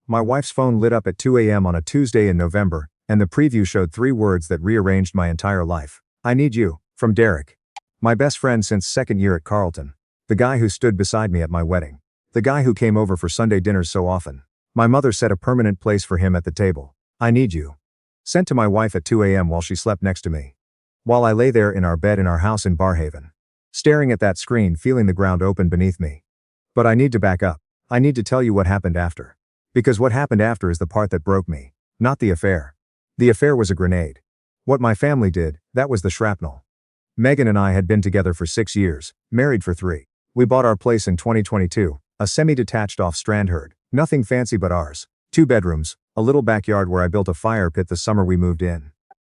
My wife's phone lit up at 2 a.m. on a Tuesday in November, and the preview showed 3 words that rearranged my entire life. I need you, from Derek. My best friend since second year at Carleton. The guy who stood beside me at my wedding. The guy who came over for Sunday dinners so often. My mother set a permanent place for him at the table. I need you. Sent to my wife at 2 a.m. while she slept next to me. While I lay there in our bed in our house in Barhaven. Staring at that screen, feeling the ground open beneath me. But I need to back up. I need to tell you what happened after. Because what happened after is the part that broke me. Not the affair. The affair was a grenade. What my family did, that was the shrapnel. Megan and I had been together for 6 years, married for 3. We bought our place in 2022, a semi-detached off Strandherd, nothing fancy but ours. 2 bedrooms, a little backyard where I built a fire pit the summer we moved in.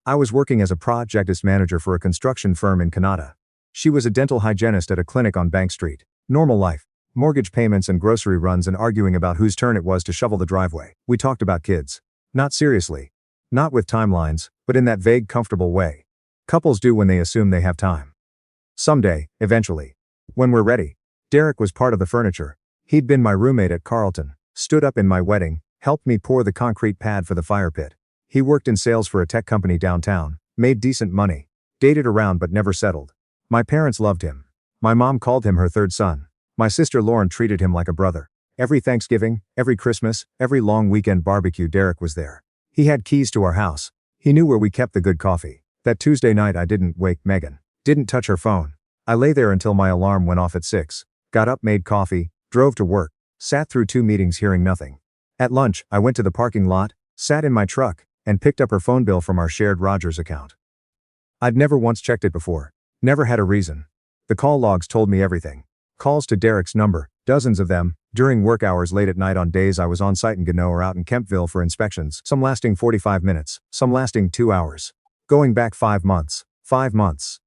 I was working as a project manager for a construction firm in Canada. She was a dental hygienist at a clinic on Bank Street. Normal life. Mortgage payments and grocery runs and arguing about whose turn it was to shovel the driveway. We talked about kids. Not seriously. Not with timelines, but in that vague, comfortable way. Couples do when they assume they have time. Someday, eventually. When we're ready. Derek was part of the furniture. He'd been my roommate at Carleton, stood up in my wedding, helped me pour the concrete pad for the fire pit. He worked in sales for a tech company downtown, made decent money, dated around but never settled. My parents loved him. My mom called him her third son. My sister Lauren treated him like a brother. Every Thanksgiving, every Christmas, every long weekend barbecue Derek was there. He had keys to our house. He knew where we kept the good coffee. That Tuesday night I didn't wake Megan. Didn't touch her phone. I lay there until my alarm went off at 6. Got up, made coffee, drove to work, sat through 2 meetings hearing nothing. At lunch, I went to the parking lot, sat in my truck, and picked up her phone bill from our shared Rogers account. I'd never once checked it before. Never had a reason. The call logs told me everything. Calls to Derek's number, dozens of them, during work hours late at night on days I was on site in Gano or out in Kempville for inspections, some lasting 45 minutes, some lasting 2 hours. Going back 5 months. 5 months.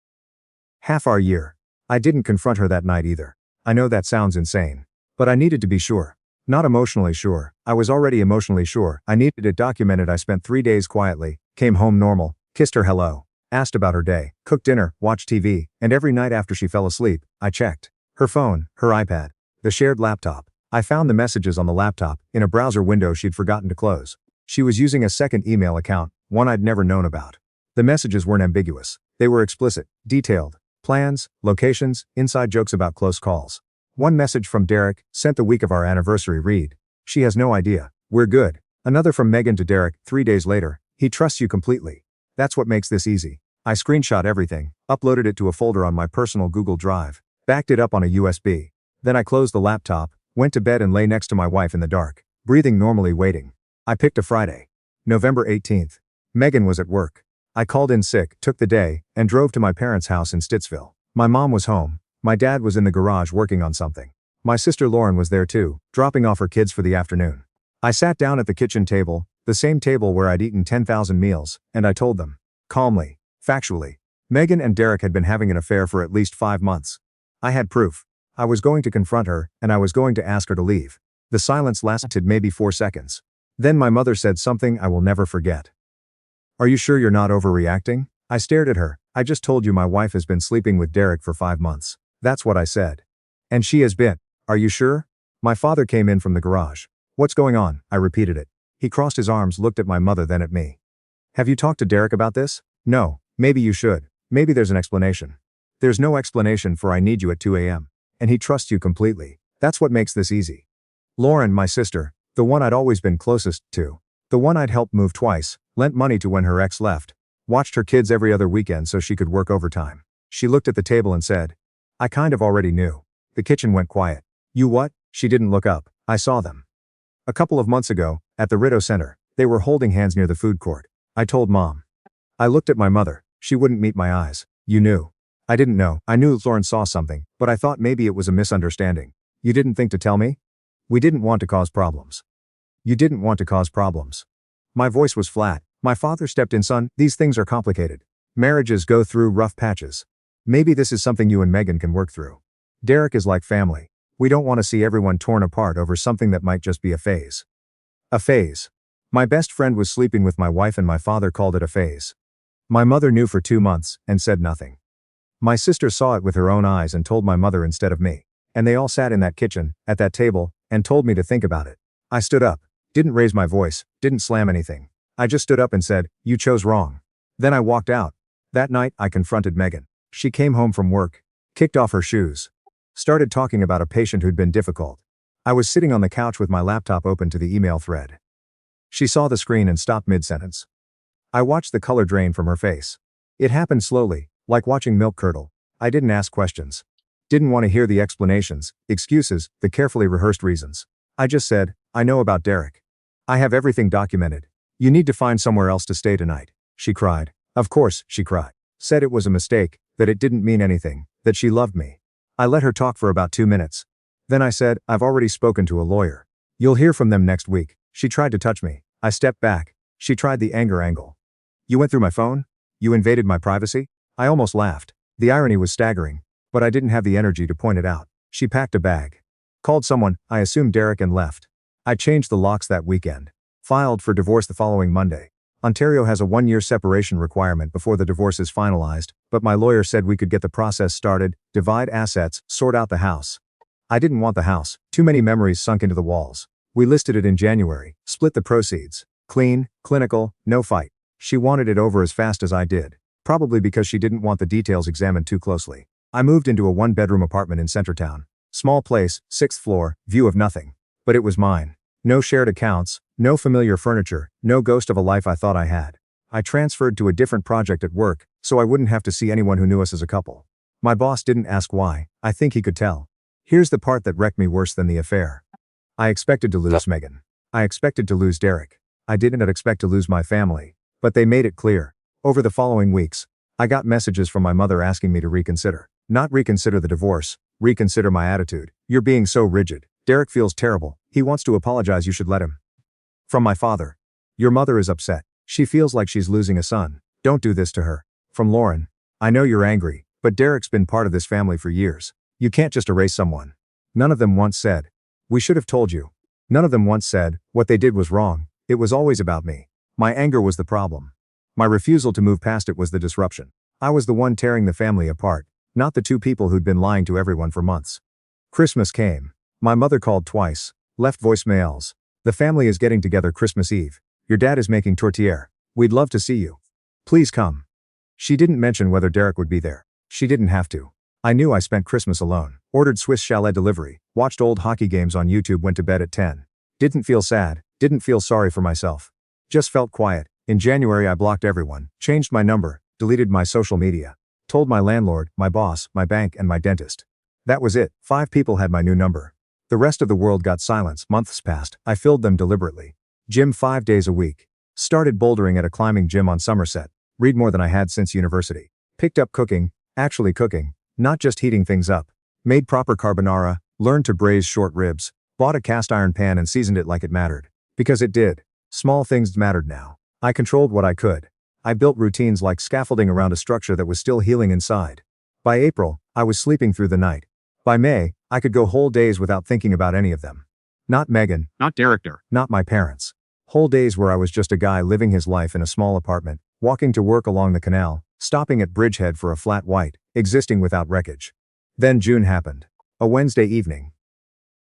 Half our year. I didn't confront her that night either. I know that sounds insane. But I needed to be sure. Not emotionally sure. I was already emotionally sure. I needed it documented. I spent 3 days quietly, came home normal, kissed her hello, asked about her day, cooked dinner, watched TV, and every night after she fell asleep, I checked. Her phone, her iPad, the shared laptop. I found the messages on the laptop, in a browser window she'd forgotten to close. She was using a second email account, one I'd never known about. The messages weren't ambiguous. They were explicit, detailed. Plans, locations, inside jokes about close calls. One message from Derek, sent the week of our anniversary read. She has no idea. We're good. Another from Megan to Derek, 3 days later. He trusts you completely. That's what makes this easy. I screenshot everything, uploaded it to a folder on my personal Google Drive. Backed it up on a USB. Then I closed the laptop, went to bed and lay next to my wife in the dark, breathing normally, waiting. I picked a Friday. November 18th. Megan was at work. I called in sick, took the day, and drove to my parents' house in Stittsville. My mom was home. My dad was in the garage working on something. My sister Lauren was there too, dropping off her kids for the afternoon. I sat down at the kitchen table, the same table where I'd eaten 10,000 meals, and I told them. Calmly. Factually. Megan and Derek had been having an affair for at least 5 months. I had proof. I was going to confront her, and I was going to ask her to leave. The silence lasted maybe 4 seconds. Then my mother said something I will never forget. Are you sure you're not overreacting? I stared at her. I just told you my wife has been sleeping with Derek for 5 months. That's what I said. And she has been. Are you sure? My father came in from the garage. What's going on? I repeated it. He crossed his arms, looked at my mother, then at me. Have you talked to Derek about this? No. Maybe you should. Maybe there's an explanation. There's no explanation for I need you at 2 a.m. And he trusts you completely. That's what makes this easy. Lauren, my sister, the one I'd always been closest to, the one I'd helped move twice, lent money to when her ex left, watched her kids every other weekend so she could work overtime. She looked at the table and said, I kind of already knew. The kitchen went quiet. You what? She didn't look up. I saw them. A couple of months ago, at the Rideau Center, they were holding hands near the food court. I told Mom. I looked at my mother. She wouldn't meet my eyes. You knew. I didn't know. I knew Lauren saw something, but I thought maybe it was a misunderstanding. You didn't think to tell me? We didn't want to cause problems. You didn't want to cause problems. My voice was flat. My father stepped in. Son, these things are complicated. Marriages go through rough patches. Maybe this is something you and Megan can work through. Derek is like family. We don't want to see everyone torn apart over something that might just be a phase. A phase. My best friend was sleeping with my wife and my father called it a phase. My mother knew for 2 months and said nothing. My sister saw it with her own eyes and told my mother instead of me. And they all sat in that kitchen, at that table, and told me to think about it. I stood up. Didn't raise my voice, didn't slam anything. I just stood up and said, "You chose wrong." Then I walked out. That night, I confronted Megan. She came home from work, kicked off her shoes, started talking about a patient who'd been difficult. I was sitting on the couch with my laptop open to the email thread. She saw the screen and stopped mid-sentence. I watched the color drain from her face. It happened slowly, like watching milk curdle. I didn't ask questions. Didn't want to hear the explanations, excuses, the carefully rehearsed reasons. I just said, "I know about Derek. I have everything documented. You need to find somewhere else to stay tonight." She cried. Of course, she cried. Said it was a mistake, that it didn't mean anything, that she loved me. I let her talk for about 2 minutes. Then I said, "I've already spoken to a lawyer. You'll hear from them next week." She tried to touch me. I stepped back. She tried the anger angle. "You went through my phone? You invaded my privacy?" I almost laughed. The irony was staggering, but I didn't have the energy to point it out. She packed a bag. Called someone, I assumed Derek, and left. I changed the locks that weekend. Filed for divorce the following Monday. Ontario has a 1-year separation requirement before the divorce is finalized, but my lawyer said we could get the process started, divide assets, sort out the house. I didn't want the house, too many memories sunk into the walls. We listed it in January, split the proceeds. Clean, clinical, no fight. She wanted it over as fast as I did. Probably because she didn't want the details examined too closely. I moved into a 1-bedroom apartment in Centertown. Small place, 6th floor, view of nothing. But it was mine. No shared accounts, no familiar furniture, no ghost of a life I thought I had. I transferred to a different project at work, so I wouldn't have to see anyone who knew us as a couple. My boss didn't ask why. I think he could tell. Here's the part that wrecked me worse than the affair. I expected to lose Megan. I expected to lose Derek. I didn't expect to lose my family. But they made it clear. Over the following weeks, I got messages from my mother asking me to reconsider. Not reconsider the divorce, reconsider my attitude. "You're being so rigid. Derek feels terrible. He wants to apologize, you should let him." From my father. "Your mother is upset. She feels like she's losing a son. Don't do this to her." From Lauren. "I know you're angry, but Derek's been part of this family for years. You can't just erase someone." None of them once said, "We should have told you." None of them once said, "What they did was wrong." It was always about me. My anger was the problem. My refusal to move past it was the disruption. I was the one tearing the family apart, not the two people who'd been lying to everyone for months. Christmas came. My mother called twice, left voicemails. "The family is getting together Christmas Eve. Your dad is making tortilla. We'd love to see you. Please come." She didn't mention whether Derek would be there. She didn't have to. I knew I spent Christmas alone. Ordered Swiss chalet delivery, watched old hockey games on YouTube, went to bed at 10. Didn't feel sad, didn't feel sorry for myself. Just felt quiet. In January I blocked everyone, changed my number, deleted my social media. Told my landlord, my boss, my bank, and my dentist. That was it. 5 people had my new number. The rest of the world got silence. Months passed. I filled them deliberately. Gym 5 days a week. Started bouldering at a climbing gym on Somerset. Read more than I had since university. Picked up cooking, actually cooking, not just heating things up. Made proper carbonara, learned to braise short ribs, bought a cast iron pan and seasoned it like it mattered. Because it did. Small things mattered now. I controlled what I could. I built routines like scaffolding around a structure that was still healing inside. By April, I was sleeping through the night. By May, I could go whole days without thinking about any of them. Not Megan. Not Derek. Not my parents. Whole days where I was just a guy living his life in a small apartment, walking to work along the canal, stopping at Bridgehead for a flat white, existing without wreckage. Then June happened. A Wednesday evening.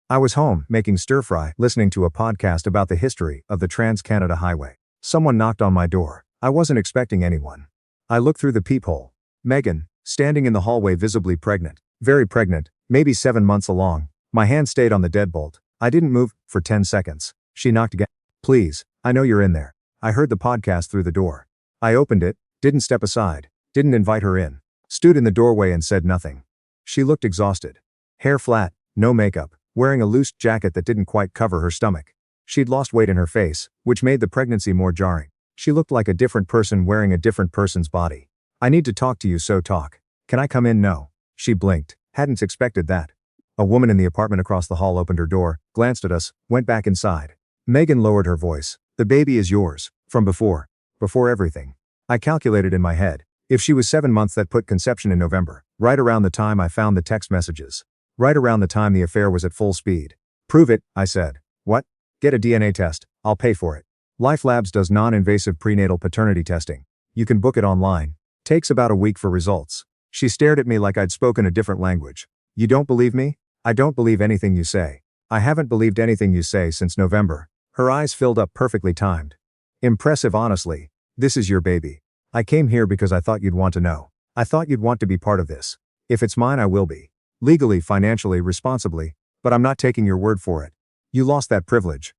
I was home, making stir-fry, listening to a podcast about the history of the Trans-Canada Highway. Someone knocked on my door. I wasn't expecting anyone. I looked through the peephole. Megan, standing in the hallway, visibly pregnant. Very pregnant, maybe 7 months along. My hand stayed on the deadbolt. I didn't move, for 10 seconds. She knocked again. "Please, I know you're in there." I heard the podcast through the door. I opened it, didn't step aside, didn't invite her in. Stood in the doorway and said nothing. She looked exhausted. Hair flat, no makeup, wearing a loose jacket that didn't quite cover her stomach. She'd lost weight in her face, which made the pregnancy more jarring. She looked like a different person wearing a different person's body. "I need to talk to you, so talk. Can I come in?" "No." She blinked. Hadn't expected that. A woman in the apartment across the hall opened her door, glanced at us, went back inside. Megan lowered her voice. "The baby is yours. From before. Before everything." I calculated in my head. If she was 7 months, that put conception in November, right around the time I found the text messages. Right around the time the affair was at full speed. "Prove it," I said. "What?" "Get a DNA test. I'll pay for it. Life Labs does non-invasive prenatal paternity testing. You can book it online. Takes about a week for results." She stared at me like I'd spoken a different language. "You don't believe me?" "I don't believe anything you say. I haven't believed anything you say since November." Her eyes filled up perfectly timed. Impressive honestly. This is your baby. I came here because I thought you'd want to know. I thought you'd want to be part of this. If it's mine I will be. Legally, financially, responsibly, but I'm not taking your word for it. You lost that privilege.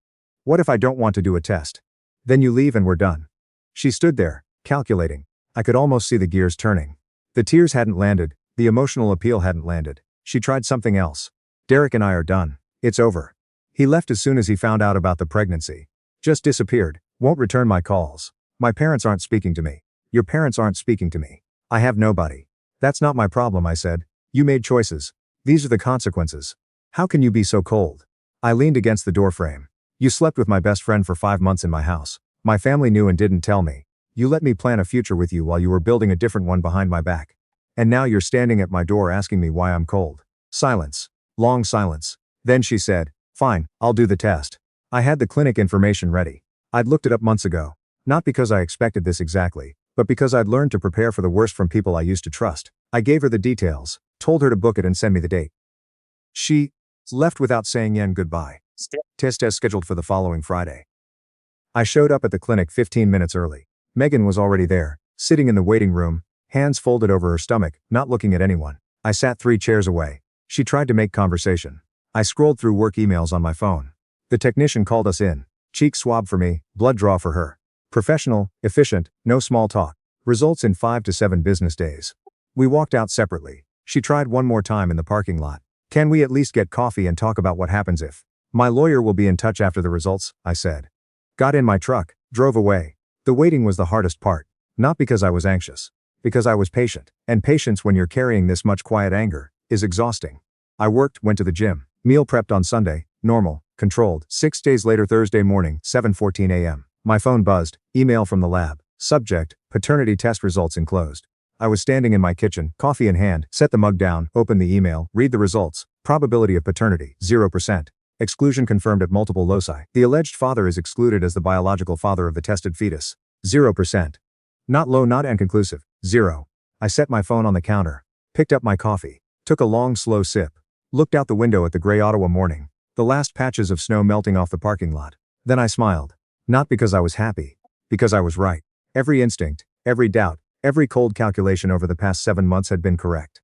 What if I don't want to do a test? Then you leave and we're done. She stood there, calculating. I could almost see the gears turning. The tears hadn't landed, the emotional appeal hadn't landed. She tried something else. Derek and I are done. It's over. He left as soon as he found out about the pregnancy. Just disappeared, won't return my calls. My parents aren't speaking to me. Your parents aren't speaking to me. I have nobody. That's not my problem, I said. You made choices. These are the consequences. How can you be so cold? I leaned against the doorframe. You slept with my best friend for 5 months in my house. My family knew and didn't tell me. You let me plan a future with you while you were building a different one behind my back. And now you're standing at my door asking me why I'm cold. Silence. Long silence. Then she said, fine, I'll do the test. I had the clinic information ready. I'd looked it up months ago. Not because I expected this exactly, but because I'd learned to prepare for the worst from people I used to trust. I gave her the details, told her to book it and send me the date. She left without saying yen goodbye. Test scheduled for the following Friday. I showed up at the clinic 15 minutes early. Megan was already there, sitting in the waiting room, hands folded over her stomach, not looking at anyone. I sat 3 chairs away. She tried to make conversation. I scrolled through work emails on my phone. The technician called us in. Cheek swab for me, blood draw for her. Professional, efficient, no small talk. Results in 5 to 7 business days. We walked out separately. She tried one more time in the parking lot. Can we at least get coffee and talk about what happens if? My lawyer will be in touch after the results, I said. Got in my truck, drove away. The waiting was the hardest part. Not because I was anxious. Because I was patient. And patience when you're carrying this much quiet anger is exhausting. I worked, went to the gym, meal prepped on Sunday, normal, controlled. 6 days later Thursday morning, 7:14 a.m. My phone buzzed, email from the lab. Subject, paternity test results enclosed. I was standing in my kitchen, coffee in hand, set the mug down, open the email, read the results. Probability of paternity, 0%. Exclusion confirmed at multiple loci. The alleged father is excluded as the biological father of the tested fetus. 0%. Not low, not inconclusive. 0. I set my phone on the counter, picked up my coffee, took a long slow sip, looked out the window at the gray Ottawa morning, the last patches of snow melting off the parking lot. Then I smiled. Not because I was happy. Because I was right. Every instinct, every doubt, every cold calculation over the past 7 months had been correct.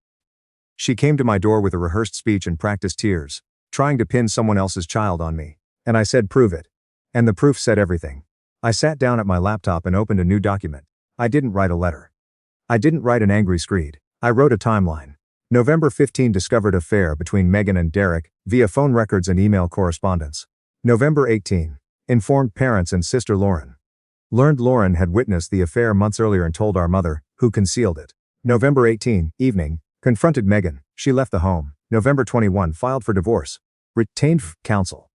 She came to my door with a rehearsed speech and practiced tears, trying to pin someone else's child on me. And I said, prove it. And the proof said everything. I sat down at my laptop and opened a new document. I didn't write a letter. I didn't write an angry screed. I wrote a timeline. November 15 discovered affair between Megan and Derek, via phone records and email correspondence. November 18. Informed parents and sister Lauren. Learned Lauren had witnessed the affair months earlier and told our mother, who concealed it. November 18, evening. Confronted Megan. She left the home. November 21 filed for divorce. Retained counsel.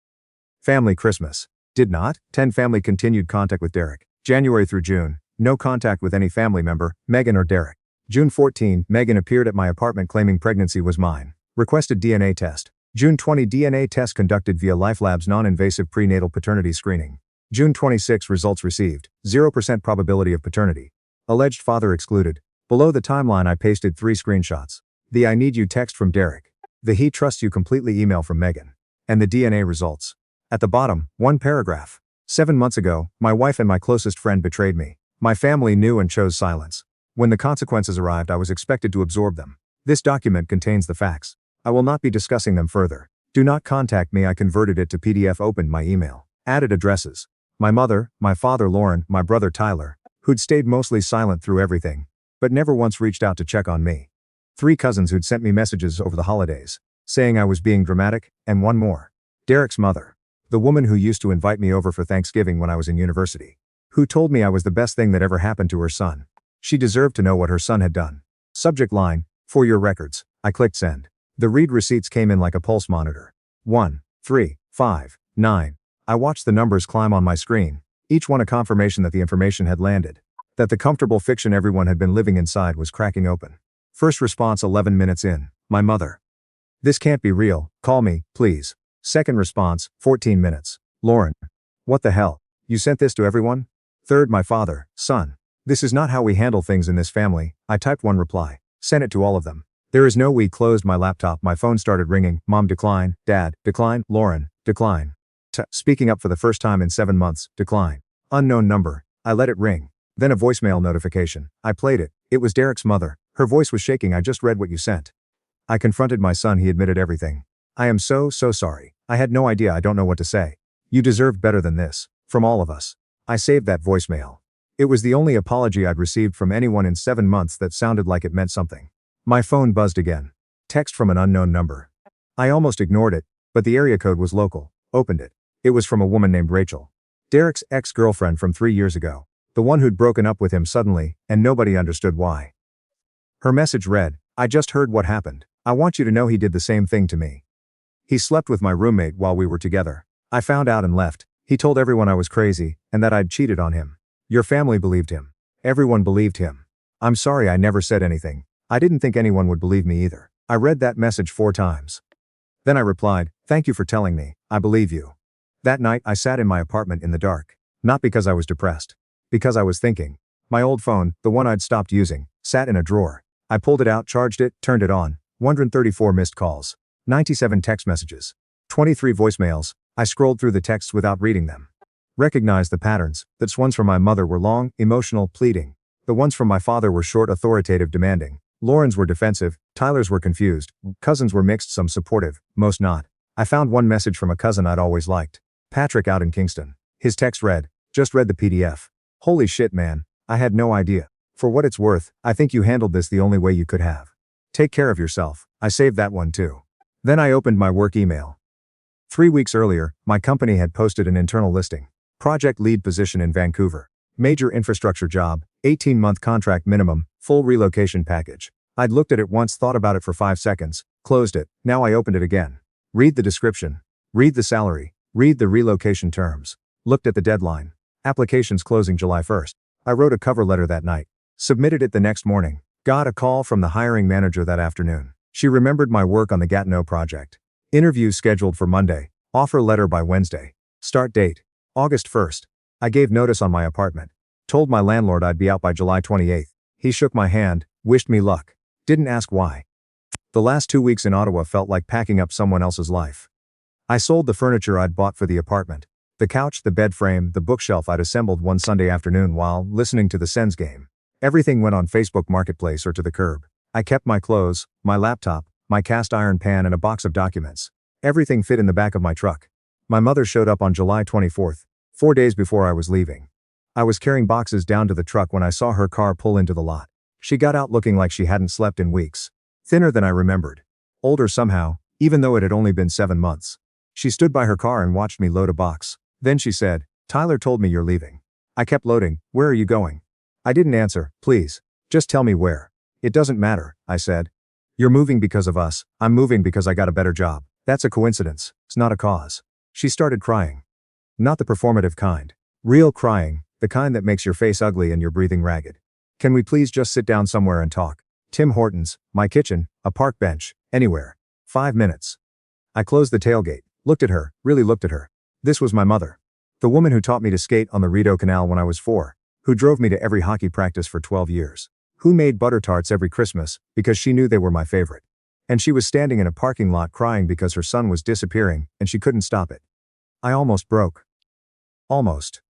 Family Christmas. Did not. 10 family continued contact with Derek. January through June. No contact with any family member, Megan or Derek. June 14, Megan appeared at my apartment claiming pregnancy was mine. Requested DNA test. June 20, DNA test conducted via LifeLab's non-invasive prenatal paternity screening. June 26, results received. 0% probability of paternity. Alleged father excluded. Below the timeline I pasted 3 screenshots. The I need you text from Derek. The he trusts you completely email from Megan. And the DNA results. At the bottom, 1 paragraph. 7 months ago, my wife and my closest friend betrayed me. My family knew and chose silence. When the consequences arrived I was expected to absorb them. This document contains the facts. I will not be discussing them further. Do not contact me. I converted it to PDF, opened my email. Added addresses. My mother, my father Lauren, my brother Tyler, who'd stayed mostly silent through everything, but never once reached out to check on me. 3 cousins who'd sent me messages over the holidays, saying I was being dramatic, and 1 more. Derek's mother. The woman who used to invite me over for Thanksgiving when I was in university. Who told me I was the best thing that ever happened to her son. She deserved to know what her son had done. Subject line, for your records. I clicked send. The read receipts came in like a pulse monitor. 1, 3, 5, 9. I watched the numbers climb on my screen, each one a confirmation that the information had landed. That the comfortable fiction everyone had been living inside was cracking open. First response 11 minutes in, my mother. This can't be real, call me, please. Second response, 14 minutes. Lauren. What the hell? You sent this to everyone? Third, my father, son. This is not how we handle things in this family. I typed 1 reply. Sent it to all of them. There is no we. Closed my laptop. My phone started ringing. Mom decline. Dad decline. Lauren decline. Speaking up for the first time in 7 months, decline. Unknown number. I let it ring. Then a voicemail notification. I played it. It was Derek's mother. Her voice was shaking. I just read what you sent. I confronted my son. He admitted everything. I am so sorry. I had no idea. I don't know what to say. You deserved better than this. From all of us. I saved that voicemail. It was the only apology I'd received from anyone in 7 months that sounded like it meant something. My phone buzzed again. Text from an unknown number. I almost ignored it, but the area code was local. Opened it. It was from a woman named Rachel. Derek's ex-girlfriend from 3 years ago. The one who'd broken up with him suddenly, and nobody understood why. Her message read, I just heard what happened. I want you to know he did the same thing to me. He slept with my roommate while we were together. I found out and left. He told everyone I was crazy, and that I'd cheated on him. Your family believed him. Everyone believed him. I'm sorry I never said anything. I didn't think anyone would believe me either. I read that message 4 times. Then I replied, thank you for telling me, I believe you. That night I sat in my apartment in the dark. Not because I was depressed. Because I was thinking. My old phone, the one I'd stopped using, sat in a drawer. I pulled it out, charged it, turned it on. 134 missed calls. 97 text messages. 23 voicemails. I scrolled through the texts without reading them. Recognized the patterns. The ones from my mother were long, emotional, pleading. The ones from my father were short, authoritative, demanding. Lauren's were defensive. Tyler's were confused. Cousins were mixed, some supportive, most not. I found one message from a cousin I'd always liked. Patrick out in Kingston. His text read, just read the PDF. Holy shit, man. I had no idea. For what it's worth, I think you handled this the only way you could have. Take care of yourself. I saved that one too. Then I opened my work email. 3 weeks earlier, my company had posted an internal listing. Project lead position in Vancouver. Major infrastructure job, 18-month contract minimum, full relocation package. I'd looked at it once, thought about it for 5 seconds, closed it. Now I opened it again. Read the description. Read the salary. Read the relocation terms. Looked at the deadline. Applications closing July 1st. I wrote a cover letter that night. Submitted it the next morning. Got a call from the hiring manager that afternoon. She remembered my work on the Gatineau project. Interview scheduled for Monday. Offer letter by Wednesday. Start date. August 1st. I gave notice on my apartment. Told my landlord I'd be out by July 28th. He shook my hand, wished me luck. Didn't ask why. The last 2 weeks in Ottawa felt like packing up someone else's life. I sold the furniture I'd bought for the apartment. The couch, the bed frame, the bookshelf I'd assembled one Sunday afternoon while listening to the Sens game. Everything went on Facebook Marketplace or to the curb. I kept my clothes, my laptop, my cast iron pan and a box of documents. Everything fit in the back of my truck. My mother showed up on July 24th, 4 days before I was leaving. I was carrying boxes down to the truck when I saw her car pull into the lot. She got out looking like she hadn't slept in weeks. Thinner than I remembered. Older somehow, even though it had only been 7 months. She stood by her car and watched me load a box. Then she said, Tyler told me you're leaving. I kept loading. Where are you going? I didn't answer. Please. Just tell me where. It doesn't matter, I said. You're moving because of us. I'm moving because I got a better job. That's a coincidence. It's not a cause. She started crying. Not the performative kind. Real crying, the kind that makes your face ugly and you're breathing ragged. Can we please just sit down somewhere and talk? Tim Hortons, my kitchen, a park bench, anywhere. 5 minutes. I closed the tailgate, looked at her, really looked at her. This was my mother. The woman who taught me to skate on the Rideau Canal when I was 4. Who drove me to every hockey practice for 12 years. Who made butter tarts every Christmas, because she knew they were my favorite. And she was standing in a parking lot crying because her son was disappearing, and she couldn't stop it. I almost broke. Almost.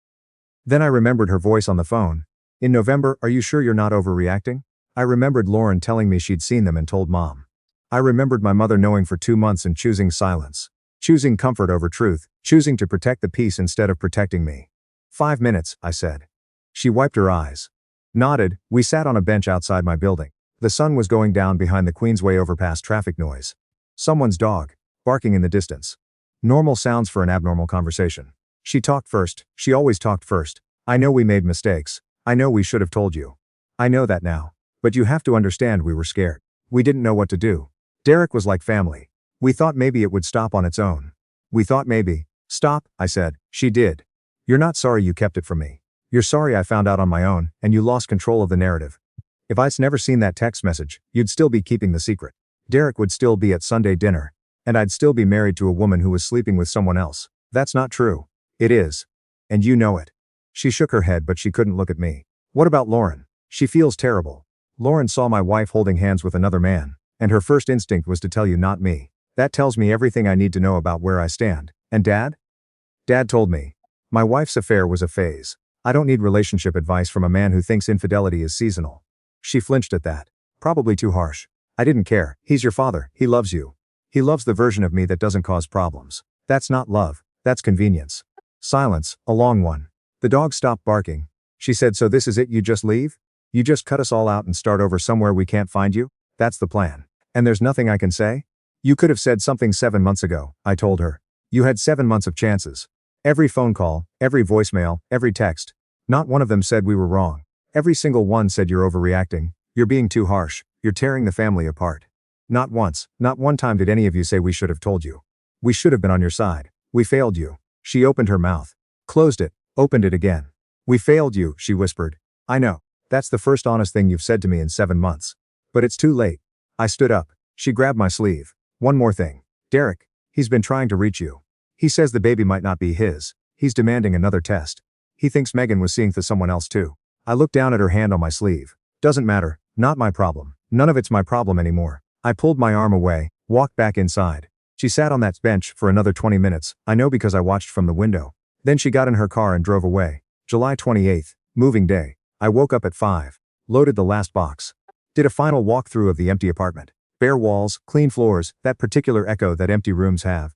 Then I remembered her voice on the phone. In November, are you sure you're not overreacting? I remembered Lauren telling me she'd seen them and told Mom. I remembered my mother knowing for 2 months and choosing silence. Choosing comfort over truth, choosing to protect the peace instead of protecting me. 5 minutes, I said. She wiped her eyes. Nodded. We sat on a bench outside my building. The sun was going down behind the Queensway overpass. Traffic noise. Someone's dog. Barking in the distance. Normal sounds for an abnormal conversation. She talked first. She always talked first. I know we made mistakes. I know we should have told you. I know that now. But you have to understand we were scared. We didn't know what to do. Derek was like family. We thought maybe it would stop on its own. We thought maybe. Stop, I said. She did. You're not sorry you kept it from me. You're sorry I found out on my own, and you lost control of the narrative. If I'd never seen that text message, you'd still be keeping the secret. Derek would still be at Sunday dinner. And I'd still be married to a woman who was sleeping with someone else. That's not true. It is. And you know it. She shook her head but she couldn't look at me. What about Lauren? She feels terrible. Lauren saw my wife holding hands with another man, and her first instinct was to tell you, not me. That tells me everything I need to know about where I stand. And Dad? Dad told me. My wife's affair was a phase. I don't need relationship advice from a man who thinks infidelity is seasonal. She flinched at that. Probably too harsh. I didn't care. He's your father. He loves you. He loves the version of me that doesn't cause problems. That's not love. That's convenience. Silence, a long one. The dog stopped barking. She said, so this is it, you just leave? You just cut us all out and start over somewhere we can't find you? That's the plan. And there's nothing I can say? You could have said something 7 months ago, I told her. You had 7 months of chances. Every phone call, every voicemail, every text. Not one of them said we were wrong. Every single one said you're overreacting, you're being too harsh, you're tearing the family apart. Not once, not one time did any of you say we should have told you. We should have been on your side. We failed you. She opened her mouth. Closed it, opened it again. We failed you, she whispered. I know. That's the first honest thing you've said to me in 7 months. But it's too late. I stood up. She grabbed my sleeve. One more thing. Derek. He's been trying to reach you. He says the baby might not be his. He's demanding another test. He thinks Megan was seeing someone else too. I looked down at her hand on my sleeve. Doesn't matter. Not my problem. None of it's my problem anymore. I pulled my arm away, walked back inside. She sat on that bench for another 20 minutes, I know because I watched from the window. Then she got in her car and drove away. July 28th, moving day. I woke up at 5. Loaded the last box. Did a final walkthrough of the empty apartment. Bare walls, clean floors, that particular echo that empty rooms have.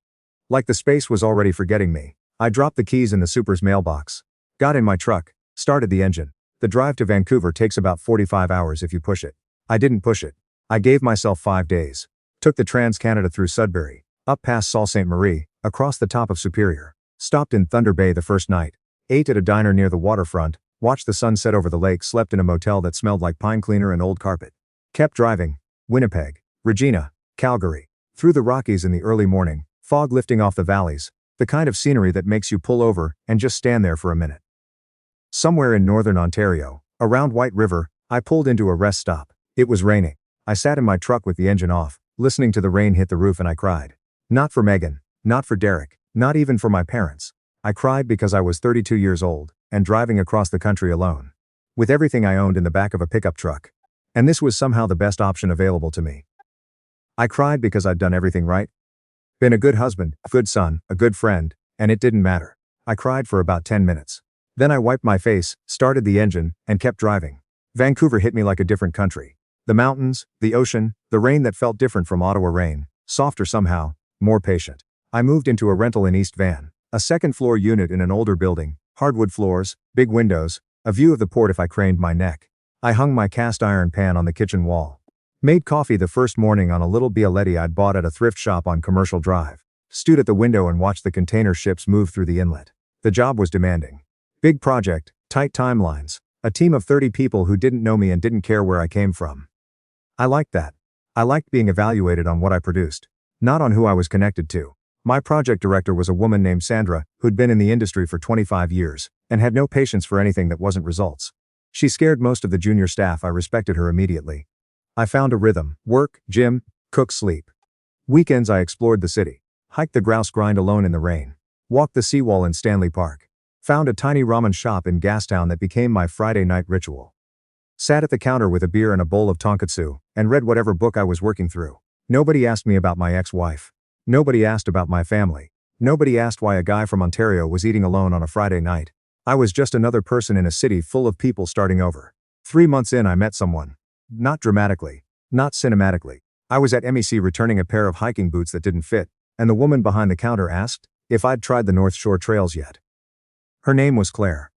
Like the space was already forgetting me. I dropped the keys in the super's mailbox. Got in my truck, started the engine. The drive to Vancouver takes about 45 hours if you push it. I didn't push it. I gave myself 5 days. Took the Trans-Canada through Sudbury, up past Sault Ste. Marie, across the top of Superior. Stopped in Thunder Bay the first night. Ate at a diner near the waterfront, watched the sun set over the lake, slept in a motel that smelled like pine cleaner and old carpet. Kept driving. Winnipeg, Regina, Calgary. Through the Rockies in the early morning, fog lifting off the valleys, the kind of scenery that makes you pull over and just stand there for a minute. Somewhere in northern Ontario, around White River, I pulled into a rest stop. It was raining. I sat in my truck with the engine off, listening to the rain hit the roof, and I cried. Not for Megan, not for Derek, not even for my parents. I cried because I was 32 years old, and driving across the country alone. With everything I owned in the back of a pickup truck. And this was somehow the best option available to me. I cried because I'd done everything right. Been a good husband, a good son, a good friend, and it didn't matter. I cried for about 10 minutes. Then I wiped my face, started the engine, and kept driving. Vancouver hit me like a different country. The mountains, the ocean, the rain that felt different from Ottawa rain, softer somehow, more patient. I moved into a rental in East Van, a second-floor unit in an older building, hardwood floors, big windows, a view of the port if I craned my neck. I hung my cast iron pan on the kitchen wall. Made coffee the first morning on a little Bialetti I'd bought at a thrift shop on Commercial Drive. Stood at the window and watched the container ships move through the inlet. The job was demanding. Big project, tight timelines, a team of 30 people who didn't know me and didn't care where I came from. I liked that. I liked being evaluated on what I produced, not on who I was connected to. My project director was a woman named Sandra, who'd been in the industry for 25 years, and had no patience for anything that wasn't results. She scared most of the junior staff. I respected her immediately. I found a rhythm: work, gym, cook, sleep. Weekends I explored the city, hiked the grouse grind alone in the rain, walked the seawall in Stanley Park. Found a tiny ramen shop in Gastown that became my Friday night ritual. Sat at the counter with a beer and a bowl of tonkatsu, and read whatever book I was working through. Nobody asked me about my ex-wife. Nobody asked about my family. Nobody asked why a guy from Ontario was eating alone on a Friday night. I was just another person in a city full of people starting over. 3 months in I met someone. Not dramatically. Not cinematically. I was at MEC returning a pair of hiking boots that didn't fit, and the woman behind the counter asked if I'd tried the North Shore trails yet. Her name was Claire.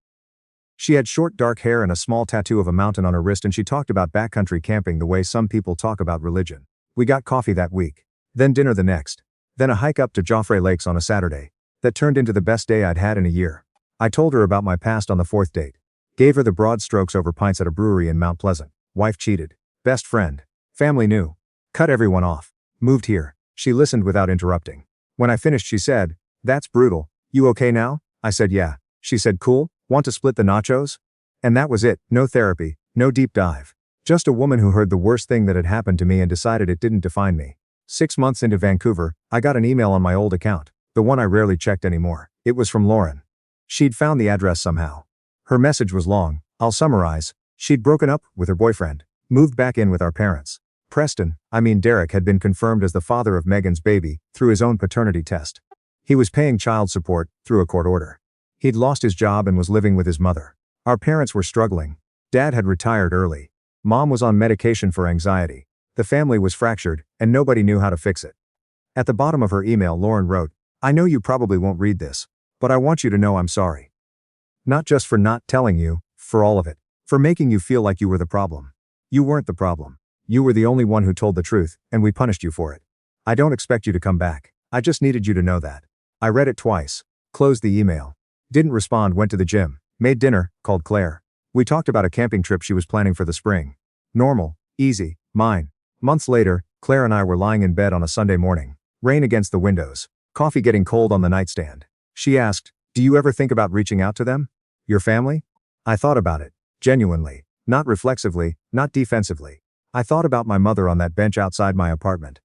She had short dark hair and a small tattoo of a mountain on her wrist, and she talked about backcountry camping the way some people talk about religion. We got coffee that week. Then dinner the next. Then a hike up to Joffre Lakes on a Saturday. That turned into the best day I'd had in a year. I told her about my past on the 4th date. Gave her the broad strokes over pints at a brewery in Mount Pleasant. Wife cheated. Best friend. Family knew. Cut everyone off. Moved here. She listened without interrupting. When I finished she said, "That's brutal. You okay now?" I said yeah. She said, "Cool, want to split the nachos?" And that was it. No therapy, no deep dive. Just a woman who heard the worst thing that had happened to me and decided it didn't define me. 6 months into Vancouver, I got an email on my old account, the one I rarely checked anymore. It was from Lauren. She'd found the address somehow. Her message was long. I'll summarize. She'd broken up with her boyfriend, moved back in with our parents. Derek had been confirmed as the father of Megan's baby through his own paternity test. He was paying child support, through a court order. He'd lost his job and was living with his mother. Our parents were struggling. Dad had retired early. Mom was on medication for anxiety. The family was fractured, and nobody knew how to fix it. At the bottom of her email, Lauren wrote, "I know you probably won't read this, but I want you to know I'm sorry. Not just for not telling you, for all of it. For making you feel like you were the problem. You weren't the problem. You were the only one who told the truth, and we punished you for it. I don't expect you to come back. I just needed you to know that." I read it twice. Closed the email. Didn't respond, went to the gym. Made dinner, called Claire. We talked about a camping trip she was planning for the spring. Normal, easy, mine. Months later, Claire and I were lying in bed on a Sunday morning. Rain against the windows. Coffee getting cold on the nightstand. She asked, "Do you ever think about reaching out to them? Your family?" I thought about it. Genuinely. Not reflexively, not defensively. I thought about my mother on that bench outside my apartment.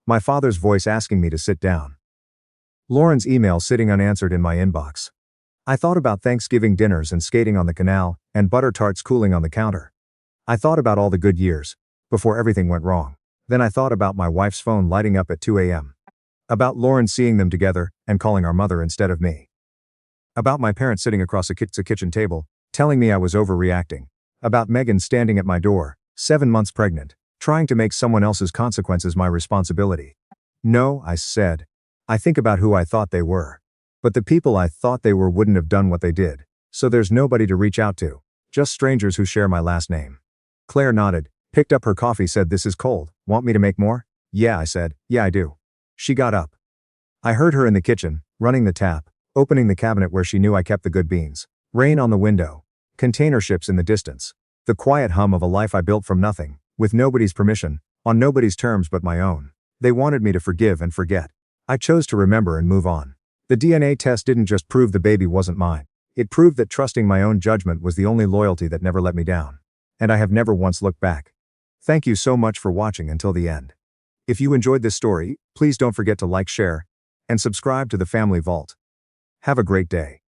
My father's voice asking me to sit down. Lauren's email sitting unanswered in my inbox. I thought about Thanksgiving dinners and skating on the canal, and butter tarts cooling on the counter. I thought about all the good years, before everything went wrong. Then I thought about my wife's phone lighting up at 2 a.m. About Lauren seeing them together, and calling our mother instead of me. About my parents sitting across a kitchen table, telling me I was overreacting. About Megan standing at my door, 7 months pregnant, trying to make someone else's consequences my responsibility. No, I said. I think about who I thought they were. But the people I thought they were wouldn't have done what they did. So there's nobody to reach out to. Just strangers who share my last name. Claire nodded, picked up her coffee, said, "This is cold. Want me to make more?" "Yeah," I said. "Yeah, I do." She got up. I heard her in the kitchen, running the tap, opening the cabinet where she knew I kept the good beans. Rain on the window. Container ships in the distance. The quiet hum of a life I built from nothing, with nobody's permission, on nobody's terms but my own. They wanted me to forgive and forget. I chose to remember and move on. The DNA test didn't just prove the baby wasn't mine. It proved that trusting my own judgment was the only loyalty that never let me down. And I have never once looked back. Thank you so much for watching until the end. If you enjoyed this story, please don't forget to like, share, and subscribe to the Family Vault. Have a great day.